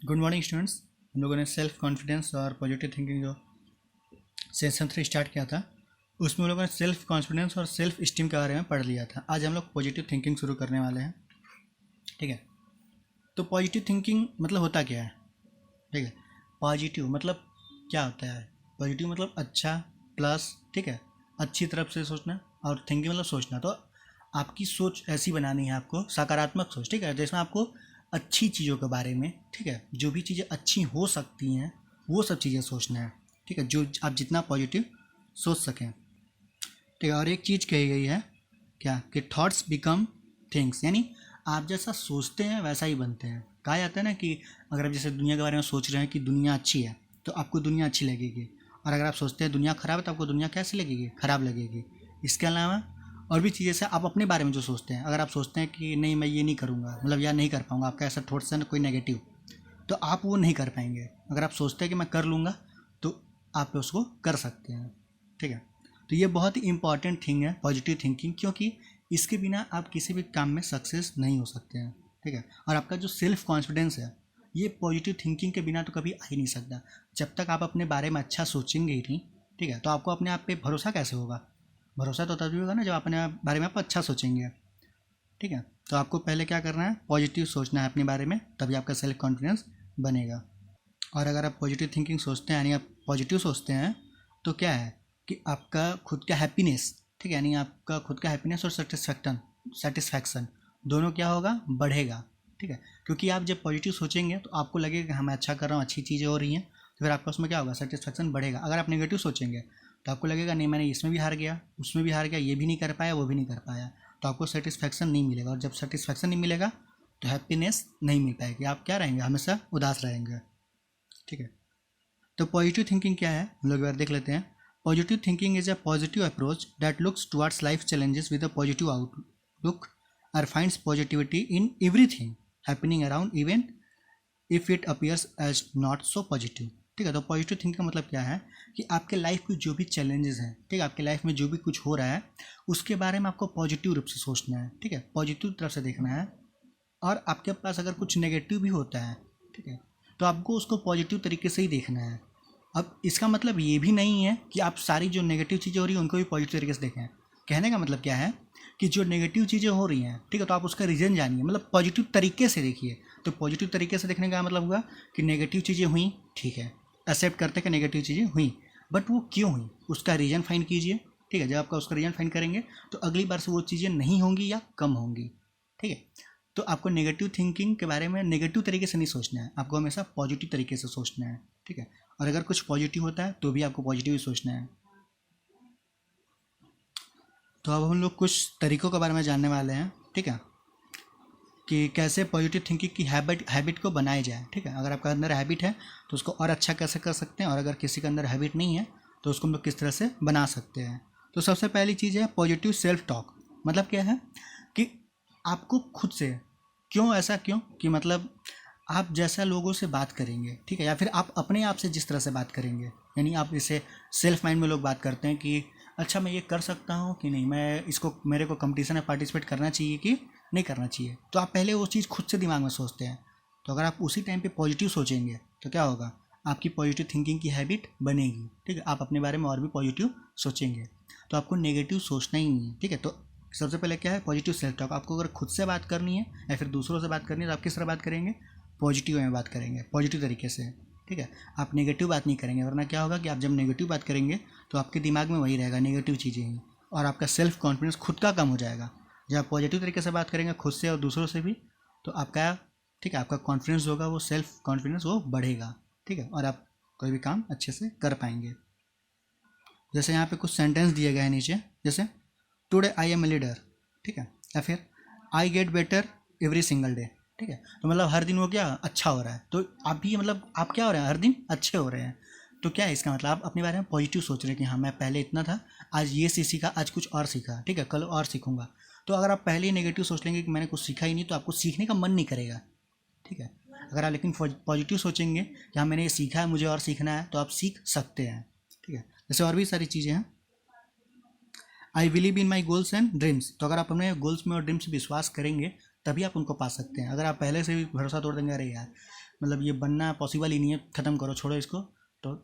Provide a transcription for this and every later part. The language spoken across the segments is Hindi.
Good morning students. हम लोगों ने सेल्फ कॉन्फिडेंस और पॉजिटिव थिंकिंग जो सेशन 3 स्टार्ट किया था उसमें हम लोगों ने सेल्फ कॉन्फिडेंस और सेल्फ स्टीम के बारे में पढ़ लिया था। आज हम लोग पॉजिटिव थिंकिंग शुरू करने वाले हैं। ठीक है, तो पॉजिटिव थिंकिंग मतलब होता क्या है? ठीक है, पॉजिटिव मतलब क्या होता है? पॉजिटिव मतलब अच्छा प्लस, ठीक है, अच्छी तरफ से सोचना, और थिंकिंग मतलब सोचना। तो आपकी सोच ऐसी बनानी है, आपको सकारात्मक सोच, ठीक है, जिसमें आपको अच्छी चीज़ों के बारे में, ठीक है, जो भी चीज़ें अच्छी हो सकती हैं वो सब चीज़ें सोचना है। ठीक है, जो आप जितना पॉजिटिव सोच सकें। ठीक है, और एक चीज़ कही गई है क्या कि थॉट्स बिकम थिंग्स, यानी आप जैसा सोचते हैं वैसा ही बनते हैं। कहा जाता है ना कि अगर आप जैसे दुनिया के बारे में सोच रहे हैं कि दुनिया अच्छी है तो आपको दुनिया अच्छी लगेगी, और अगर आप सोचते हैं दुनिया ख़राब है तो आपको दुनिया कैसी लगेगी? ख़राब लगेगी। इसके अलावा और भी चीज़ें से आप अपने बारे में जो सोचते हैं, अगर आप सोचते हैं कि नहीं मैं ये नहीं करूँगा, मतलब यार नहीं कर पाऊँगा, आपका ऐसा थॉट्स है ना कोई नेगेटिव, तो आप वो नहीं कर पाएंगे। अगर आप सोचते हैं कि मैं कर लूँगा तो आप उसको कर सकते हैं। ठीक है, तो ये बहुत ही इंपॉर्टेंट थिंग है पॉजिटिव थिंकिंग, क्योंकि इसके बिना आप किसी भी काम में सक्सेस नहीं हो सकते हैं। ठीक है, और आपका जो सेल्फ कॉन्फिडेंस है ये पॉजिटिव थिंकिंग के बिना तो कभी आ ही नहीं सकता। जब तक आप अपने बारे में अच्छा सोचेंगे ही नहीं, ठीक है, तो आपको अपने आप पे भरोसा कैसे होगा? भरोसा तो तभी होगा ना जब अपने बारे में आप अच्छा सोचेंगे। ठीक है, तो आपको पहले क्या करना है? पॉजिटिव सोचना है अपने बारे में, तभी आपका सेल्फ कॉन्फिडेंस बनेगा। और अगर आप पॉजिटिव थिंकिंग सोचते हैं यानी आप पॉजिटिव सोचते हैं तो क्या है कि आपका खुद का हैप्पीनेस, ठीक है, यानी आपका खुद का हैप्पीनेस और सेटिस्फैक्शन दोनों क्या होगा? बढ़ेगा। ठीक है, क्योंकि आप जब पॉजिटिव सोचेंगे तो आपको लगेगा कि हाँ मैं अच्छा कर रहा हूँ, अच्छी चीज़ें हो रही हैं, तो फिर आपका उसमें क्या होगा? सेटिस्फैक्शन बढ़ेगा। अगर आप नेगेटिव सोचेंगे तो आपको लगेगा नहीं मैंने इसमें भी हार गया, उसमें भी हार गया, ये भी नहीं कर पाया, वो भी नहीं कर पाया, तो आपको सेटिस्फैक्शन नहीं मिलेगा। और जब सेटिस्फैक्शन नहीं मिलेगा तो हैप्पीनेस नहीं मिल पाएगी, आप क्या रहेंगे? हमेशा उदास रहेंगे। ठीक है, तो पॉजिटिव थिंकिंग क्या है हम लोग एक बार देख लेते हैं। Positive thinking is a positive approach that looks towards life challenges with a positive outlook और finds positivity in everything happening around even if it appears as not so positive. ठीक है, तो पॉजिटिव थिंकिंग का मतलब क्या है कि आपके लाइफ की जो भी चैलेंजेस हैं, ठीक है, आपके लाइफ में जो भी कुछ हो रहा है उसके बारे में आपको पॉजिटिव रूप से सोचना है। ठीक है, पॉजिटिव तरफ से देखना है। और आपके पास अगर कुछ नेगेटिव भी होता है, ठीक है, तो आपको उसको पॉजिटिव तरीके से ही देखना है। अब इसका मतलब ये भी नहीं है कि आप सारी जो नेगेटिव चीज़ें हो रही हैं उनको भी पॉजिटिव तरीके से देखें। कहने का मतलब क्या है कि जो नेगेटिव चीज़ें हो रही हैं, ठीक है, तो आप उसका रीज़न जानिए, मतलब पॉजिटिव तरीके से देखिए। तो पॉजिटिव तरीके से देखने का मतलब हुआ कि नेगेटिव चीज़ें हुई, ठीक है, एक्सेप्ट करते कि नेगेटिव चीज़ें हुई, बट वो क्यों हुई उसका रीज़न फाइंड कीजिए। ठीक है, जब आपका उसका रीज़न फाइंड करेंगे तो अगली बार से वो चीज़ें नहीं होंगी या कम होंगी। ठीक है, तो आपको नेगेटिव थिंकिंग के बारे में नेगेटिव तरीके से नहीं सोचना है, आपको हमेशा पॉजिटिव तरीके से सोचना है। ठीक है, और अगर कुछ पॉजिटिव होता है तो भी आपको पॉजिटिव ही सोचना है। तो अब हम लोग कुछ तरीकों के बारे में जानने वाले हैं। ठीक है, कि कैसे पॉजिटिव थिंकिंग की हैबिट को बनाई जाए। ठीक है, अगर आपका अंदर हैबिट है तो उसको और अच्छा कैसे कर सकते हैं, और अगर किसी के अंदर हैबिट नहीं है तो उसको हम लोग किस तरह से बना सकते हैं। तो सबसे पहली चीज़ है पॉजिटिव सेल्फ टॉक। मतलब क्या है कि आपको खुद से क्यों, ऐसा क्यों कि मतलब आप जैसा लोगों से बात करेंगे, ठीक है, या फिर आप अपने आप से जिस तरह से बात करेंगे, यानी आप इसे सेल्फ माइंड में लोग बात करते हैं कि अच्छा मैं ये कर सकता हूँ कि नहीं, मैं इसको, मेरे को कंपटीशन में पार्टिसिपेट करना चाहिए कि नहीं करना चाहिए, तो आप पहले वो चीज़ खुद से दिमाग में सोचते हैं। तो अगर आप उसी टाइम पे पॉजिटिव सोचेंगे तो क्या होगा? आपकी पॉजिटिव थिंकिंग की हैबिट बनेगी। ठीक है, आप अपने बारे में और भी पॉजिटिव सोचेंगे, तो आपको नेगेटिव सोचना ही नहीं है। ठीक है, तो सबसे पहले क्या है? Positive self talk. आपको अगर खुद से बात करनी है या फिर दूसरों से बात करनी है तो आप किस तरह बात करेंगे? पॉजिटिव में बात करेंगे, पॉजिटिव तरीके से। ठीक है, आप नेगेटिव बात नहीं करेंगे, वरना क्या होगा कि आप जब नेगेटिव बात करेंगे तो आपके दिमाग में वही रहेगा, नेगेटिव चीज़ें ही, और आपका सेल्फ कॉन्फिडेंस खुद का कम हो जाएगा। जब आप पॉजिटिव तरीके से बात करेंगे खुद से और दूसरों से भी, तो आपका, ठीक है, आपका कॉन्फिडेंस होगा, वो सेल्फ कॉन्फिडेंस वो बढ़ेगा। ठीक है, और आप कोई भी काम अच्छे से कर पाएंगे। जैसे यहाँ पे कुछ सेंटेंस दिए गए हैं नीचे, जैसे today I am a leader, ठीक है, या फिर I get better every single day. ठीक है, तो मतलब हर दिन वो क्या अच्छा हो रहा है, तो आप भी मतलब आप क्या हो रहे हैं? हर दिन अच्छे हो रहे हैं। तो क्या है इसका मतलब? आप अपने बारे में पॉजिटिव सोच रहे हैं कि हाँ मैं पहले इतना था, आज ये सीखा, आज कुछ और सीखा, ठीक है, कल और सीखूंगा। तो अगर आप पहले ही नेगेटिव सोच लेंगे कि मैंने कुछ सीखा ही नहीं, तो आपको सीखने का मन नहीं करेगा। ठीक है, अगर आप लेकिन पॉजिटिव सोचेंगे कि हाँ मैंने ये सीखा है, मुझे और सीखना है, तो आप सीख सकते हैं। ठीक है, जैसे और भी सारी चीज़ें हैं। I believe in my goals and dreams. तो अगर आप अपने गोल्स में और ड्रीम्स में विश्वास करेंगे तभी आप उनको पा सकते हैं। अगर आप पहले से भी भरोसा तोड़ देंगे, अरे यार मतलब ये बनना पॉसिबल ही नहीं है, ख़त्म करो, छोड़ो इसको, तो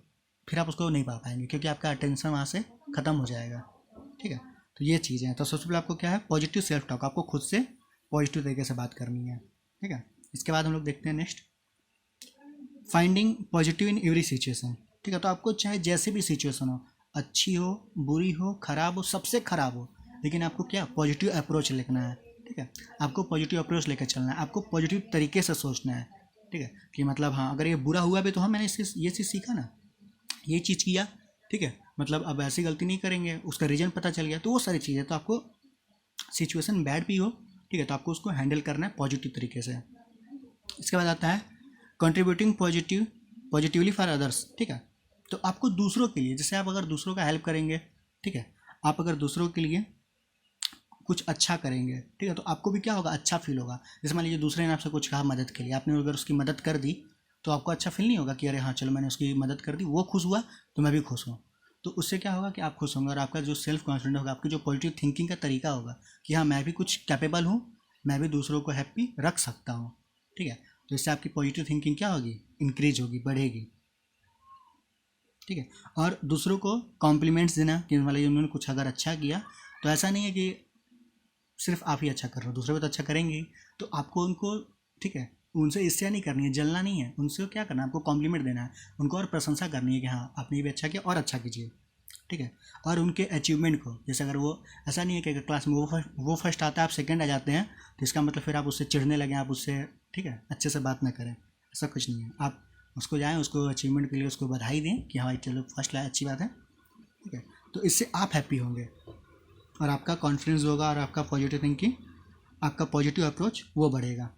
फिर आप उसको नहीं पा पाएंगे क्योंकि आपका अटेंशन वहाँ से ख़त्म हो जाएगा। ठीक है, तो ये चीज़ें हैं। तो सबसे पहले आपको क्या है, पॉजिटिव सेल्फ टॉक, आपको खुद से पॉजिटिव तरीके से बात करनी है। ठीक है, इसके बाद हम लोग देखते हैं next, finding positive in every situation. ठीक है, तो आपको चाहे जैसे भी सिचुएशन हो, अच्छी हो, बुरी हो, खराब हो, सबसे खराब हो, लेकिन आपको क्या पॉजिटिव अप्रोच लिखना है। ठीक है, आपको पॉजिटिव अप्रोच लेकर चलना है, आपको पॉजिटिव तरीके से सोचना है। ठीक है, कि मतलब हाँ अगर ये बुरा हुआ भी तो हाँ मैंने इससे ये चीज़ सीखा ना, ये चीज़ किया, ठीक है, मतलब अब ऐसी गलती नहीं करेंगे, उसका रीज़न पता चल गया, तो वो सारी चीज़ें। तो आपको सिचुएशन बैड भी हो, ठीक है, तो आपको उसको हैंडल करना है पॉजिटिव तरीके से। इसके बाद आता है कंट्रीब्यूटिंग पॉजिटिवली फॉर अदर्स। ठीक है, तो आपको दूसरों के लिए, जैसे आप अगर दूसरों का हेल्प करेंगे, ठीक है, आप अगर दूसरों के लिए कुछ अच्छा करेंगे, ठीक है, तो आपको भी क्या होगा, अच्छा फील होगा। जैसे मान लीजिए दूसरे ने आपसे कुछ कहा मदद के लिए, आपने अगर उसकी मदद कर दी तो आपको अच्छा फील नहीं होगा कि अरे हाँ चलो मैंने उसकी मदद कर दी, वो खुश हुआ तो मैं भी खुश हूँ। तो उससे क्या होगा कि आप खुश होंगे और आपका जो सेल्फ कॉन्फिडेंस होगा, आपकी जो पॉजिटिव थिंकिंग का तरीका होगा कि हाँ मैं भी कुछ कैपेबल हूँ, मैं भी दूसरों को हैप्पी रख सकता हूँ। ठीक है, तो इससे आपकी पॉजिटिव थिंकिंग क्या होगी, इंक्रीज होगी, बढ़ेगी। ठीक है, और दूसरों को कॉम्प्लीमेंट्स देना कि मतलब उन्होंने कुछ अगर अच्छा किया तो ऐसा नहीं है कि सिर्फ आप ही अच्छा कर रहे हो, दूसरे भी तो अच्छा करेंगे ही, तो आपको उनको, ठीक है, उनसे ईर्ष्या नहीं करनी है, जलना नहीं है, उनसे क्या करना है, आपको कॉम्प्लीमेंट देना है, उनको और प्रशंसा करनी है कि हाँ आपने ये भी अच्छा किया और अच्छा कीजिए। ठीक है, और उनके अचीवमेंट को, जैसे अगर वो, ऐसा नहीं है कि अगर क्लास में वो फर्स्ट आता है, आप सेकंड आ जाते हैं, तो इसका मतलब फिर आप उससे चिढ़ने लगें, आप उससे, ठीक है, अच्छे से बात ना करें, ऐसा कुछ नहीं है। आप उसको जाएँ, उसको अचीवमेंट के लिए उसको बधाई दें कि हाँ भाई चलो फर्स्ट लाया, अच्छी बात है। ठीक है, तो इससे आप हैप्पी होंगे और आपका कॉन्फिडेंस होगा और आपका पॉजिटिव थिंकिंग, आपका पॉजिटिव अप्रोच वो बढ़ेगा।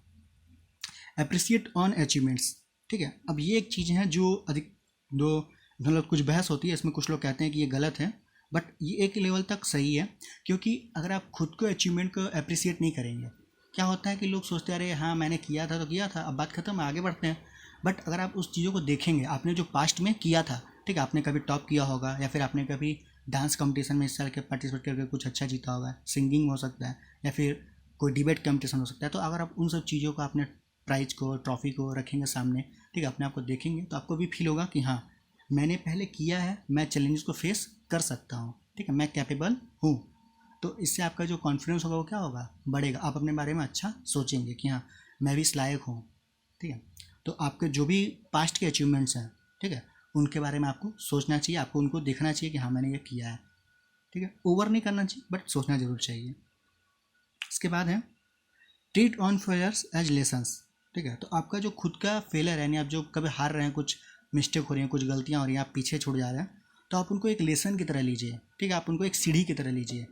Appreciate on achievements. ठीक है, अब ये एक चीज़ है जो अधिक, जो मतलब कुछ बहस होती है इसमें, कुछ लोग कहते हैं कि ये गलत है, बट ये एक लेवल तक सही है, क्योंकि अगर आप खुद को अचीवमेंट को अप्रिसिएट नहीं करेंगे, क्या होता है कि लोग सोचते हैं अरे हाँ मैंने किया था तो किया था, अब बात खत्म, आगे बढ़ते हैं। बट अगर आप उस चीज़ों को देखेंगे, आपने जो पास्ट में किया था, ठीक है, आपने कभी टॉप किया होगा या फिर आपने कभी डांस कंपटीशन में हिस्सा लेकर पार्टिसिपेट करके कुछ अच्छा जीता होगा, सिंगिंग हो सकता है या फिर कोई डिबेट कंपटीशन हो सकता है, तो अगर आप उन सब चीज़ों को, आपने प्राइज को, ट्रॉफी को रखेंगे सामने, ठीक है, अपने आप को देखेंगे, तो आपको भी फील होगा कि हाँ मैंने पहले किया है, मैं चैलेंजेस को फेस कर सकता हूँ, ठीक है, मैं कैपेबल हूँ। तो इससे आपका जो कॉन्फिडेंस होगा वो क्या होगा, बढ़ेगा, आप अपने बारे में अच्छा सोचेंगे कि हाँ मैं भी इस लायक हूँ। ठीक है, तो आपके जो भी पास्ट के अचीवमेंट्स हैं, ठीक है, उनके बारे में आपको सोचना चाहिए, आपको उनको देखना चाहिए कि हाँ मैंने ये किया है। ठीक है, ओवर नहीं करना चाहिए बट सोचना जरूर चाहिए। इसके बाद है treat on failures as lessons. ठीक है, तो आपका जो खुद का फेलियर है, यानी आप जो कभी हार रहे हैं, कुछ मिस्टेक हो रही हैं, कुछ गलतियाँ हो रही हैं, आप पीछे छूट जा रहे हैं, तो आप उनको एक लेसन की तरह लीजिए। ठीक है, आप उनको एक सीढ़ी की तरह लीजिए।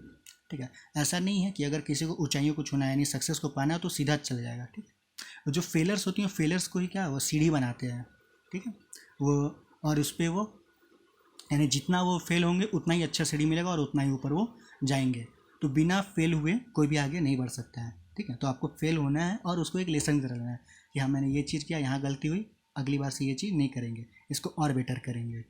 ठीक है, ऐसा नहीं है कि अगर किसी को ऊंचाइयों को छूना है, यानी सक्सेस को पाना है, तो सीधा चल जाएगा। ठीक है, जो फेलियर्स होती हैं, फेलियर्स को ही क्या वो सीढ़ी बनाते हैं। ठीक है, वो, और उस पर वो, यानी जितना वो फेल होंगे उतना ही अच्छा सीढ़ी मिलेगा और उतना ही ऊपर वो जाएंगे। तो बिना फेल हुए कोई भी आगे नहीं बढ़ सकता है। ठीक है, तो आपको फेल होना है और उसको एक लेसन की तरह लेना है कि हाँ मैंने ये चीज़ किया, यहाँ गलती हुई, अगली बार से ये चीज़ नहीं करेंगे, इसको और बेटर करेंगे।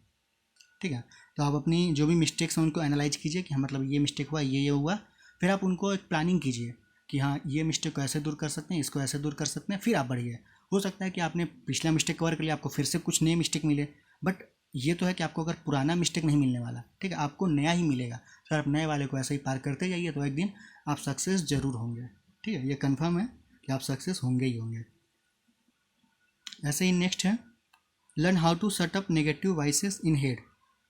ठीक है, तो आप अपनी जो भी मिस्टेक्स हैं उनको एनालाइज कीजिए कि हाँ मतलब ये मिस्टेक हुआ, ये हुआ, फिर आप उनको एक प्लानिंग कीजिए कि हाँ ये मिस्टेक को ऐसे दूर कर सकते हैं, इसको ऐसे दूर कर सकते हैं, फिर आप बढ़िए। हो सकता है कि आपने पिछला मिस्टेक कवर कर लिया, आपको फिर से कुछ नए मिस्टेक मिले, बट ये तो है कि आपको अगर पुराना मिस्टेक नहीं मिलने वाला, ठीक है, आपको नया ही मिलेगा। तो आप नए वाले को ऐसे ही पार करते जाइए, तो एक दिन आप सक्सेस जरूर होंगे। ठीक है, ये कन्फर्म है कि आप सक्सेस होंगे ही होंगे। ऐसे ही नेक्स्ट है learn how to set up negative voices in head.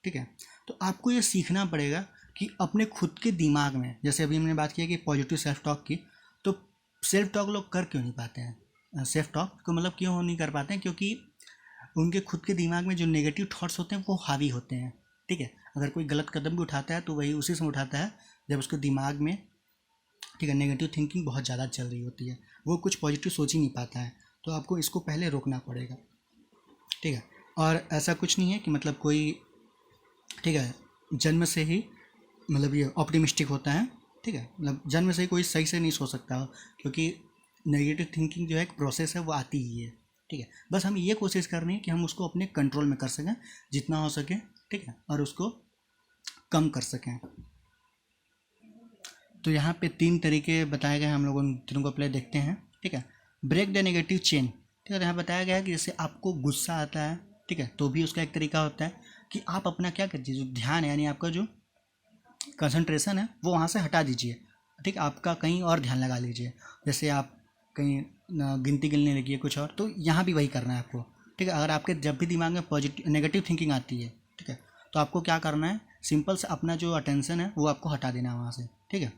ठीक है, तो आपको ये सीखना पड़ेगा कि अपने खुद के दिमाग में, जैसे अभी हमने बात की कि पॉजिटिव सेल्फ टॉक की, तो सेल्फ टॉक लोग कर क्यों नहीं पाते हैं, सेल्फ टॉक को मतलब क्यों नहीं कर पाते हैं, क्योंकि उनके खुद के दिमाग में जो नेगेटिव थॉट्स होते हैं वो हावी होते हैं। ठीक है, अगर कोई गलत कदम भी उठाता है तो वही उसी समय उठाता है जब उसके दिमाग में, ठीक है, नेगेटिव थिंकिंग बहुत ज़्यादा चल रही होती है, वो कुछ पॉजिटिव सोच ही नहीं पाता है। तो आपको इसको पहले रोकना पड़ेगा। ठीक है, और ऐसा कुछ नहीं है कि मतलब कोई, ठीक है, जन्म से ही मतलब ये ऑप्टिमिस्टिक होता है। ठीक है, मतलब जन्म से ही कोई सही से नहीं सोच सकता हो, क्योंकि नेगेटिव थिंकिंग जो है एक प्रोसेस है, वो आती ही है। ठीक है, बस हमें ये कोशिश करनी है कि हम उसको अपने कंट्रोल में कर सकें जितना हो सके। ठीक है, और उसको कम कर सकें। तो यहाँ पे 3 तरीके बताए गए हैं, हम लोग उन तीनों को पहले देखते हैं। ठीक है, ब्रेक द नेगेटिव चेन। ठीक है। तो यहाँ बताया गया है कि जैसे आपको गुस्सा आता है, ठीक है, तो भी उसका एक तरीका होता है कि आप अपना क्या कीजिए, जो ध्यान है यानी आपका जो कंसंट्रेशन है वो वहाँ से हटा दीजिए, ठीक है, आपका कहीं और ध्यान लगा लीजिए। जैसे आप कहीं गिनती गिनने लगी है कुछ और, तो यहाँ भी वही करना है आपको, ठीक है। अगर आपके जब भी दिमाग में पॉजिटिव नेगेटिव थिंकिंग आती है, ठीक है, तो आपको क्या करना है, सिंपल से अपना जो अटेंशन है वो आपको हटा देना है वहाँ से, ठीक है।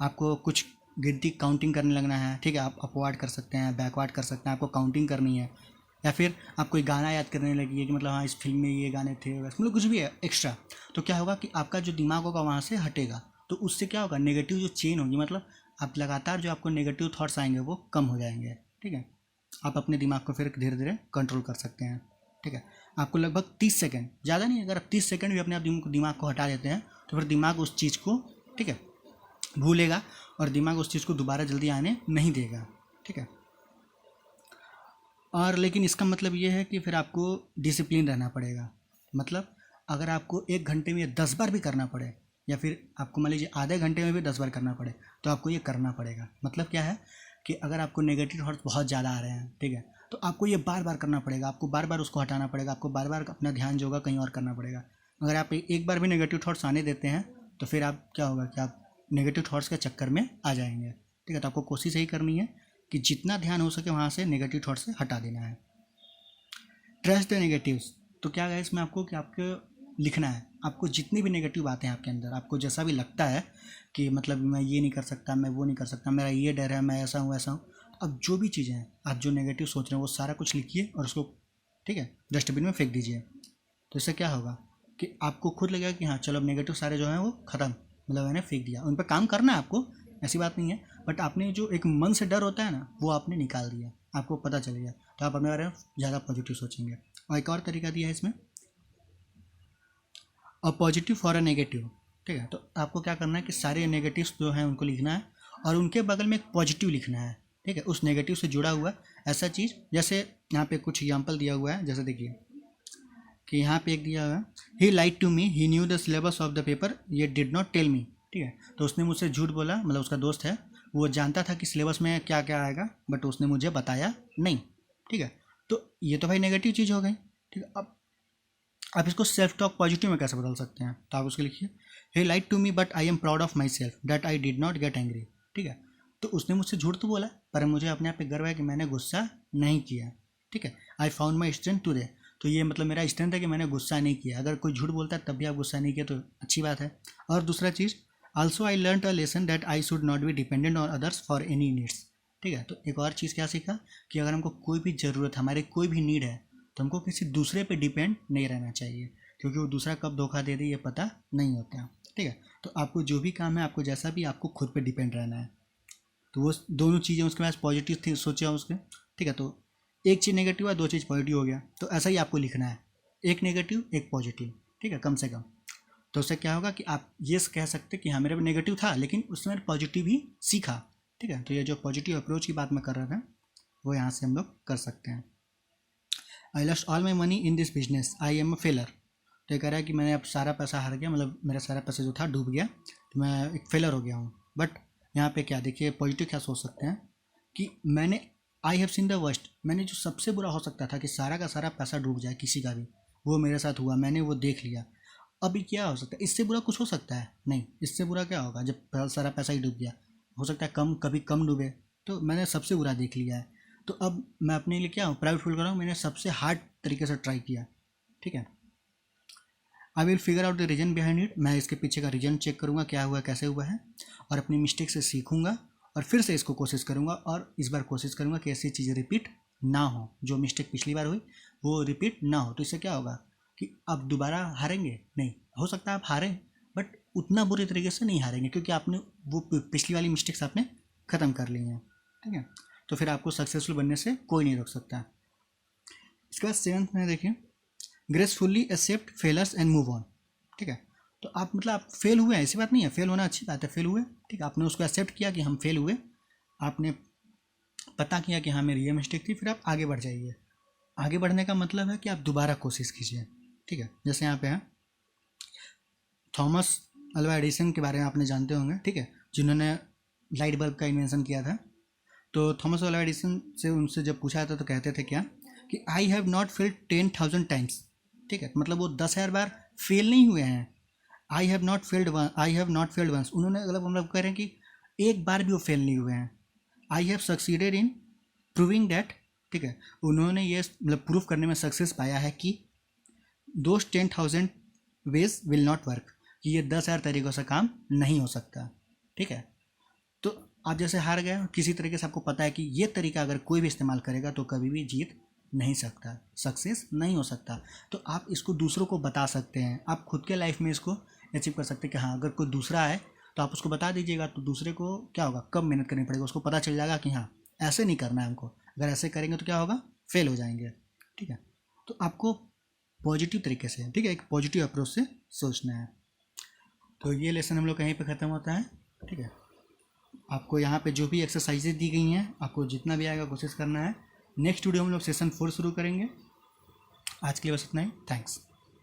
आपको कुछ गिनती काउंटिंग करने लगना है, ठीक है, आप अपवर्ड कर सकते हैं, बैकवर्ड कर सकते हैं, आपको काउंटिंग करनी है। या फिर आप कोई गाना याद करने लगी है कि मतलब हाँ इस फिल्म में ये गाने थे, बस मतलब कुछ भी है एक्स्ट्रा, तो क्या होगा कि आपका जो दिमाग होगा वहाँ से हटेगा। तो उससे क्या होगा, नेगेटिव जो चेन होगी, मतलब आप लगातार जो आपको नेगेटिव थॉट्स आएंगे वो कम हो जाएंगे, ठीक है। आप अपने दिमाग को फिर धीरे धीरे कंट्रोल कर सकते हैं, ठीक है। आपको लगभग 30 सेकेंड, ज़्यादा नहीं, अगर आप 30 सेकेंड भी अपने आप दिमाग को हटा देते हैं तो फिर दिमाग उस चीज़ को, ठीक है, भूलेगा और दिमाग उस चीज़ को दोबारा जल्दी आने नहीं देगा, ठीक है। और लेकिन इसका मतलब ये है कि फिर आपको डिसिप्लिन रहना पड़ेगा। मतलब अगर आपको 1 घंटे में 10 बार भी करना पड़े, या फिर आपको मान लीजिए आधे घंटे में भी 10 बार करना पड़े, तो आपको ये करना पड़ेगा। मतलब क्या है कि अगर आपको नेगेटिव थॉट्स बहुत ज़्यादा आ रहे हैं, ठीक है, तो आपको ये बार बार करना पड़ेगा, आपको बार बार उसको हटाना पड़ेगा, आपको बार बार अपना ध्यान जो होगा कहीं और करना पड़ेगा। अगर आप एक बार भी नेगेटिव थॉट्स आने देते हैं तो फिर आप क्या होगा कि आप नेगेटिव थॉट्स के चक्कर में आ जाएंगे, ठीक है। तो आपको कोशिश यही करनी है कि जितना ध्यान हो सके वहाँ से नेगेटिव थॉट से हटा देना है। ट्रस्ट द नेगेटिव्स, तो क्या है इसमें आपको कि आपको लिखना है, आपको जितनी भी नेगेटिव बातें हैं आपके अंदर, आपको जैसा भी लगता है कि मतलब मैं ये नहीं कर सकता, मैं वो नहीं कर सकता, मेरा ये डर है, मैं ऐसा हूँ ऐसा हूँ, अब जो भी चीज़ें हैं आप जो नेगेटिव सोच रहे हैं वो सारा कुछ लिखिए और उसको, ठीक है, डस्टबिन में फेंक दीजिए। तो इससे क्या होगा कि आपको खुद लगेगा कि हाँ चलो अब नेगेटिव सारे जो हैं वो ख़त्म, मतलब मैंने फेंक दिया। उन पर काम करना है आपको, ऐसी बात नहीं है, बट आपने जो एक मन से डर होता है ना वो आपने निकाल दिया, आपको पता चल गया, तो आप अपने बारे में ज़्यादा पॉजिटिव सोचेंगे। और एक और तरीका दिया है इसमें, a positive for a negative, ठीक है। तो आपको क्या करना है कि सारे नेगेटिव्स जो हैं उनको लिखना है और उनके बगल में एक पॉजिटिव लिखना है, ठीक है, उस नेगेटिव से जुड़ा हुआ ऐसा चीज़। जैसे यहाँ पे कुछ एग्जाम्पल दिया हुआ है, जैसे देखिए कि यहाँ पे एक दिया हुआ है, he lied to me, he knew the syllabus of the paper, ये डिड नॉट टेल मी, ठीक है। तो उसने मुझसे झूठ बोला, मतलब उसका दोस्त है, वो जानता था कि सिलेबस में क्या क्या आएगा, बट उसने मुझे बताया नहीं, ठीक है। तो ये तो भाई नेगेटिव चीज़ हो गई, ठीक है। अब आप इसको सेल्फ टॉक पॉजिटिव में कैसे बदल सकते हैं, तो आप उसके लिखिए, he lied to me but I am proud of myself that I did not get angry, ठीक है। तो उसने मुझसे झूठ तो बोला पर मुझे अपने आप पे गर्व है कि मैंने गुस्सा नहीं किया, ठीक है। I found my strength today, तो ये मतलब मेरा स्ट्रेंथ है कि मैंने गुस्सा नहीं किया। अगर कोई झूठ बोलता है तब भी आप गुस्सा नहीं किया तो अच्छी बात है। और दूसरा चीज़, also I learn a lesson that I should not be dependent on others for any needs, ठीक है। तो एक और चीज़ क्या सीखा कि अगर हमको कोई भी ज़रूरत, हमारी कोई भी नीड है, तो हमको किसी दूसरे पे डिपेंड नहीं रहना चाहिए, क्योंकि वो दूसरा कब धोखा दे दे ये पता नहीं होता, ठीक है। तो आपको जो भी काम है, आपको जैसा भी, आपको खुद पे डिपेंड रहना है। तो वो दोनों चीज़ें उसके पास पॉजिटिव थी सोचे उसके, ठीक है। तो एक चीज़ नेगेटिव है, दो चीज़ पॉजिटिव हो गया, तो ऐसा ही आपको लिखना है, एक नेगेटिव एक पॉजिटिव, ठीक है, कम से कम। तो उससे क्या होगा कि आप ये कह सकते कि हाँ मेरे में नेगेटिव था लेकिन उसमें मैंने पॉजिटिव ही सीखा, ठीक है। तो ये जो पॉजिटिव अप्रोच की बात मैं कर रहा था वो यहाँ से हम लोग कर सकते हैं। I lost all my money in this business, I am a failure, तो ये कह रहा है कि मैंने अब सारा पैसा हार गया, मतलब मेरा सारा पैसा जो था डूब गया, तो मैं एक फेलर हो गया हूँ। बट यहाँ पे क्या देखिए पॉजिटिव क्या सोच सकते हैं कि मैंने, I have seen the worst, मैंने जो सबसे बुरा हो सकता था कि सारा का सारा पैसा डूब जाए किसी का भी, वो मेरे साथ हुआ, मैंने वो देख लिया। अभी क्या हो सकता है, इससे बुरा कुछ हो सकता है नहीं, इससे बुरा क्या होगा जब सारा पैसा ही डूब गया, हो सकता है कम, कभी कम डूबे, तो मैंने सबसे बुरा देख लिया है। तो अब मैं अपने लिए क्या हूँ, प्राउड फील कर रहा हूँ, मैंने सबसे हार्ड तरीके से ट्राई किया, ठीक है। I will figure out the reason behind it, मैं इसके पीछे का रीजन चेक करूँगा क्या हुआ कैसे हुआ है, और अपनी मिस्टेक से सीखूंगा और फिर से इसको कोशिश करूँगा, और इस बार कोशिश करूँगा कि ऐसी चीज़ें रिपीट ना हो, जो मिस्टेक पिछली बार हुई वो रिपीट ना हो। तो इससे क्या होगा कि अब दोबारा हारेंगे नहीं, हो सकता है आप हारें बट उतना बुरी तरीके से नहीं हारेंगे, क्योंकि आपने वो पिछली वाली मिस्टेक्स आपने ख़त्म कर ली हैं, ठीक है। तो फिर आपको सक्सेसफुल बनने से कोई नहीं रोक सकता। इसके बाद सेवन्थ में देखिए, gracefully accept failures and move on, ठीक है। तो आप मतलब आप फेल हुए हैं, ऐसी बात नहीं है, फेल होना अच्छी बात है, फेल हुए, ठीक है, आपने उसको एक्सेप्ट किया कि हम फेल हुए, आपने पता किया कि हाँ मेरी ये मिस्टेक थी, फिर आप आगे बढ़ जाइए। आगे बढ़ने का मतलब है कि आप दोबारा कोशिश कीजिए, ठीक है। जैसे यहाँ पे है थॉमस अल्वा एडिसन के बारे में आपने जानते होंगे, ठीक है, जिन्होंने लाइट बल्ब का इन्वेंशन किया था। तो थॉमस अल्वा एडिसन से उनसे जब पूछा था तो कहते थे क्या कि आई हैव नॉट फेल्ड 10,000 टाइम्स, ठीक है, मतलब वो 10,000 बार फेल नहीं हुए हैं। I have not failed once, उन्होंने मतलब कह रहे हैं कि एक बार भी वो फेल नहीं हुए हैं। I have succeeded in proving that, ठीक है, उन्होंने ये मतलब प्रूफ करने में सक्सेस पाया है कि those 10,000 veg will not work, कि ये 10,000 तरीक़ों से काम नहीं हो सकता, ठीक है। तो आप जैसे हार गए, किसी तरीके से आपको पता है कि ये तरीका अगर कोई भी इस्तेमाल करेगा तो कभी भी जीत नहीं सकता, सक्सेस नहीं हो सकता। तो आप इसको दूसरों को बता सकते हैं, आप खुद के लाइफ में इसको अचीव कर सकते हैं कि हाँ अगर कोई दूसरा है तो आप उसको बता दीजिएगा, तो दूसरे को क्या होगा, कम मेहनत करनी पड़ेगी, उसको पता चल जाएगा कि हाँ ऐसे नहीं करना है हमको, अगर ऐसे करेंगे तो क्या होगा, फेल हो जाएंगे, ठीक है। तो आपको पॉजिटिव तरीके से, ठीक है, एक पॉजिटिव अप्रोच से सोचना है। तो ये लेसन हम लोग कहीं पे ख़त्म होता है, ठीक है। आपको यहाँ पे जो भी एक्सरसाइजेज दी गई हैं आपको जितना भी आएगा कोशिश करना है। नेक्स्ट वीडियो हम लोग सेशन 4 शुरू करेंगे। आज के लिए बस इतना ही, थैंक्स।